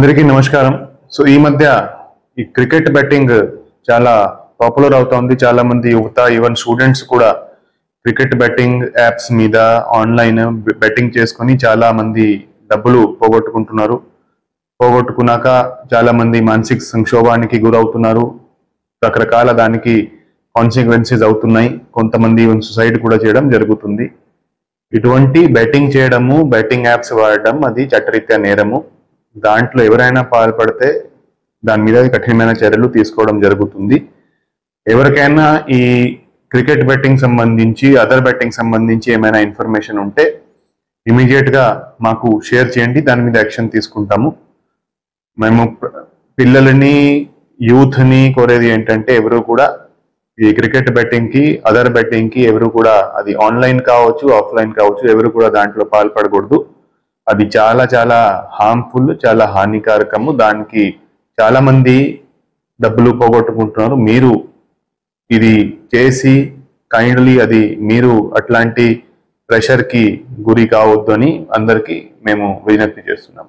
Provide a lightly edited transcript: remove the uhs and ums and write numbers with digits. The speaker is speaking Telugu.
అందరికీ నమస్కారం. సో ఈ మధ్య ఈ క్రికెట్ బెట్టింగ్ చాలా పాపులర్ అవుతోంది. చాలా మంది యువత, ఈవెన్ స్టూడెంట్స్ కూడా క్రికెట్ బెట్టింగ్ యాప్స్ మీద ఆన్లైన్ బెట్టింగ్ చేసుకొని చాలా మంది డబ్బులు పోగొట్టుకుంటున్నారు. పోగొట్టుకున్నాక చాలా మంది మానసిక సంక్షోభానికి గురవుతున్నారు. రకరకాల దానికి కాన్సిక్వెన్సెస్ అవుతున్నాయి. కొంతమంది ఈవెన్ సూసైడ్ కూడా చేయడం జరుగుతుంది. ఇటువంటి బెట్టింగ్ చేయడము, బెట్టింగ్ యాప్స్ వాడడం అది చట్టరీత్యా నేరము. దాంట్లో ఎవరైనా పాల్పడితే దాని మీద కఠినమైన చర్యలు తీసుకోవడం జరుగుతుంది. ఎవరికైనా ఈ క్రికెట్ బెట్టింగ్ సంబంధించి, అదర్ బెట్టింగ్ సంబంధించి ఏమైనా ఇన్ఫర్మేషన్ ఉంటే ఇమీడియట్ గా మాకు షేర్ చేయండి. దాని మీద యాక్షన్ తీసుకుంటాము. మేము పిల్లలని, యూత్ ని కోరేది ఏంటంటే ఎవరు కూడా ఈ క్రికెట్ బెట్టింగ్ కి, అదర్ బెట్టింగ్ కి ఎవరు కూడా, అది ఆన్లైన్ కావచ్చు, ఆఫ్లైన్ కావచ్చు, ఎవరు కూడా దాంట్లో పాల్పడకూడదు. అది చాలా చాలా హార్మ్ఫుల్, చాలా హానికారకము. దానికి చాలా మంది డబ్బులు పోగొట్టుకుంటున్నారు. మీరు ఇది చేసి కైండ్లీ అది మీరు అట్లాంటి ప్రెషర్ కి గురి కావద్దు అని అందరికీ మేము విజ్ఞప్తి చేస్తున్నాం.